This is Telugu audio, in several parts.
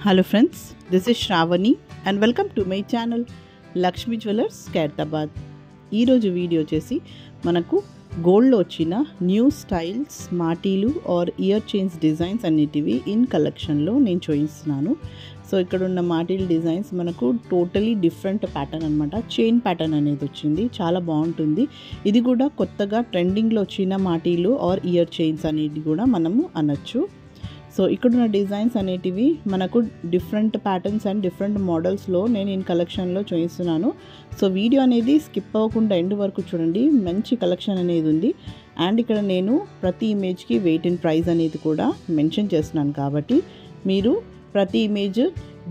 Hello friends, this is Shravani and welcome to my channel Lakshmi Jewellers Khairatabad. ఈ రోజు వీడియో చేసి మనకు గోల్డ్ లో వచ్చిన న్యూ స్టైల్స్ మాటీలు ఆర్ ఇయర్ చైన్స్ డిజైన్స్ అన్నిటివి ఇన్ కలెక్షన్ లో నేను చూపిస్తున్నాను. సో ఇక్కడ ఉన్న మాటీల్ డిజైన్స్ మనకు టోటలీ డిఫరెంట్ ప్యాటర్న్ అన్నమాట. చైన్ ప్యాటర్న్ అనేది వచ్చింది, చాలా బాగుంటుంది. ఇది కూడా కొత్తగా ట్రెండింగ్ లో వచ్చిన మాటీలు ఆర్ ఇయర్ చైన్స్ అనేది కూడా మనము అనొచ్చు. సో ఇక్కడున్న డిజైన్స్ అనేటివి మనకు డిఫరెంట్ ప్యాటర్న్స్ అండ్ డిఫరెంట్ మోడల్స్లో నేను ఈ కలెక్షన్లో చూపిస్తున్నాను. సో వీడియో అనేది స్కిప్ అవ్వకుండా ఎండ్ వరకు చూడండి, మంచి కలెక్షన్ అనేది ఉంది. అండ్ ఇక్కడ నేను ప్రతి ఇమేజ్కి వెయిట్ అండ్ ప్రైస్ అనేది కూడా మెన్షన్ చేస్తున్నాను, కాబట్టి మీరు ప్రతి ఇమేజ్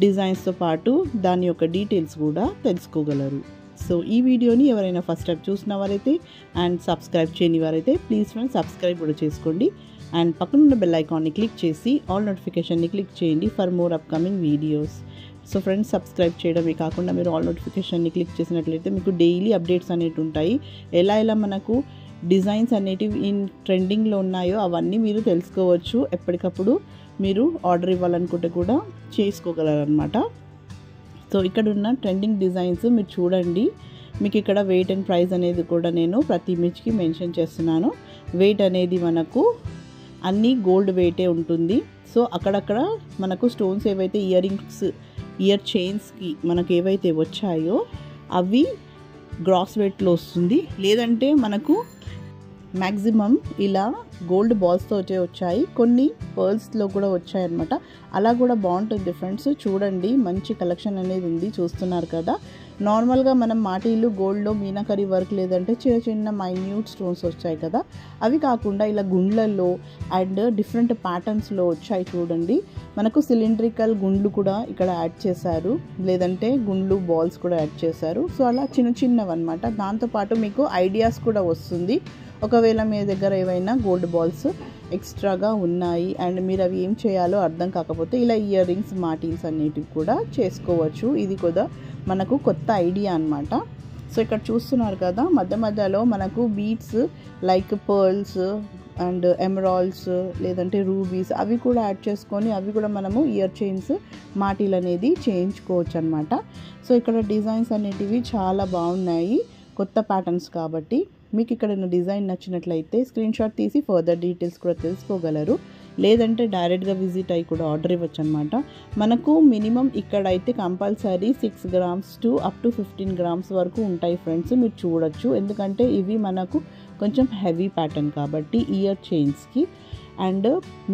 డిజైన్స్తో పాటు దాని యొక్క డీటెయిల్స్ కూడా తెలుసుకోగలరు. సో ఈ వీడియోని ఎవరైనా ఫస్ట్ టైం చూసిన వారైతే అండ్ సబ్స్క్రైబ్ చేయని వారైతే ప్లీజ్ ఫ్రెండ్స్ సబ్స్క్రైబ్ కూడా చేసుకోండి. అండ్ పక్కన ఉన్న బెల్ ఐకాన్ని క్లిక్ చేసి ఆల్ నోటిఫికేషన్ని క్లిక్ చేయండి for more upcoming videos. So friends, subscribe చేయడమే కాకుండా మీరు ఆల్ నోటిఫికేషన్ని క్లిక్ చేసినట్లయితే మీకు డైలీ అప్డేట్స్ అనేవి ఉంటాయి. ఎలా మనకు డిజైన్స్ అనేటివి ఇన్ ట్రెండింగ్లో ఉన్నాయో అవన్నీ మీరు తెలుసుకోవచ్చు. ఎప్పటికప్పుడు మీరు ఆర్డర్ ఇవ్వాలనుకుంటే కూడా చేసుకోగలరన్నమాట. సో ఇక్కడ ఉన్న ట్రెండింగ్ డిజైన్స్ మీరు చూడండి. మీకు ఇక్కడ వెయిట్ అండ్ ప్రైస్ అనేది కూడా నేను ప్రతి ఇమేజ్కి మెన్షన్ చేస్తున్నాను. వెయిట్ అనేది మనకు అన్నీ గోల్డ్ వెయిటే ఉంటుంది. సో అక్కడక్కడ మనకు స్టోన్స్ ఏవైతే ఇయర్ రింగ్స్ ఇయర్ చైన్స్కి మనకు ఏవైతే వచ్చాయో అవి గ్రాస్ వెయిట్లో వస్తుంది, లేదంటే మనకు మ్యాక్సిమం ఇలా గోల్డ్ బాల్స్తో వచ్చాయి, కొన్ని పర్ల్స్లో కూడా వచ్చాయన్నమాట. అలా కూడా బాగుంటుంది ఫ్రెండ్స్. చూడండి, మంచి కలెక్షన్ అనేది ఉంది, చూస్తున్నారు కదా. నార్మల్గా మనం మాటీలు గోల్డ్లో మీనాకరీ వర్క్ లేదంటే చిన్న చిన్న మైన్యూట్ స్టోన్స్ వచ్చాయి కదా, అవి కాకుండా ఇలా గుండ్లలో అండ్ డిఫరెంట్ ప్యాటర్న్స్లో వచ్చాయి. చూడండి, మనకు సిలిండ్రికల్ గుండ్లు కూడా ఇక్కడ యాడ్ చేశారు, లేదంటే గుండ్లు బాల్స్ కూడా యాడ్ చేశారు. సో అలా చిన్న చిన్నవి అనమాట. దాంతోపాటు మీకు ఐడియాస్ కూడా వస్తుంది. ఒకవేళ మీ దగ్గర ఏవైనా గోల్డ్ బాల్స్ ఎక్స్ట్రాగా ఉన్నాయి అండ్ మీరు అవి ఏం చేయాలో అర్థం కాకపోతే ఇలా ఇయర్ రింగ్స్ మాటీల్స్ అన్నిటివి కూడా చేసుకోవచ్చు. ఇది కూడా మనకు కొత్త ఐడియా అన్నమాట. సో ఇక్కడ చూస్తున్నారు కదా, మధ్య మధ్యలో మనకు beads like pearls and emeralds లేదంటే రూబీస్ అవి కూడా యాడ్ చేసుకొని అవి కూడా మనము ఇయర్ చైన్స్ మాటీలు అనేది చేయించుకోవచ్చు అనమాట. సో ఇక్కడ డిజైన్స్ అనేటివి చాలా బాగున్నాయి, కొత్త ప్యాటర్న్స్ కాబట్టి. మీకు ఇక్కడ డిజైన్ నచ్చినట్లయితే స్క్రీన్ షాట్ తీసి ఫర్దర్ డీటెయిల్స్ కూడా తెలుసుకోగలరు, లేదంటే డైరెక్ట్గా విజిట్ అయ్యి కూడా ఆర్డర్ ఇవ్వచ్చు అనమాట. మనకు మినిమం ఇక్కడైతే compulsory 6 grams to up to 15 grams వరకు ఉంటాయి ఫ్రెండ్స్, మీరు చూడొచ్చు. ఎందుకంటే ఇవి మనకు కొంచెం హెవీ ప్యాటర్న్ కాబట్టి ఇయర్ చైన్స్కి. అండ్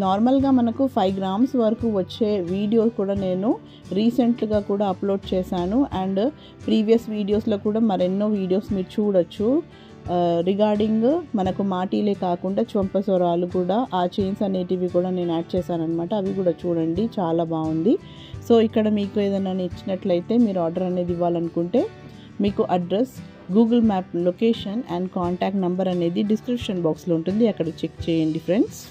నార్మల్గా మనకు 5 గ్రామ్స్ వరకు వచ్చే వీడియో కూడా నేను రీసెంట్గా కూడా అప్లోడ్ చేశాను. అండ్ ప్రీవియస్ వీడియోస్లో కూడా మరెన్నో వీడియోస్ మీరు చూడొచ్చు రిగార్డింగ్ మనకు మాటీలే కాకుండా చొంపసొరాలు కూడా ఆ చైన్స్ అనేటివి కూడా నేను యాడ్ చేశాను అనమాట. అవి కూడా చూడండి, చాలా బాగుంది. సో ఇక్కడ మీకు ఏదైనా నచ్చినట్లయితే మీరు ఆర్డర్ అనేది ఇవ్వాలనుకుంటే మీకు address, Google map location and contact number అనేది డిస్క్రిప్షన్ బాక్స్లో ఉంటుంది, అక్కడ చెక్ చేయండి friends.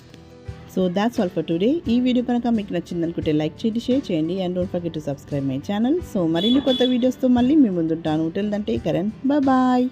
So that's all for today. ఈ వీడియో కనుక మీకు నచ్చిందనుకుంటే లైక్ చేయండి, షేర్ చేయండి and don't forget to subscribe my channel. So మరిన్ని కొత్త వీడియోస్తో మళ్ళీ మీ ముందుంటాను. Till then take care and bye.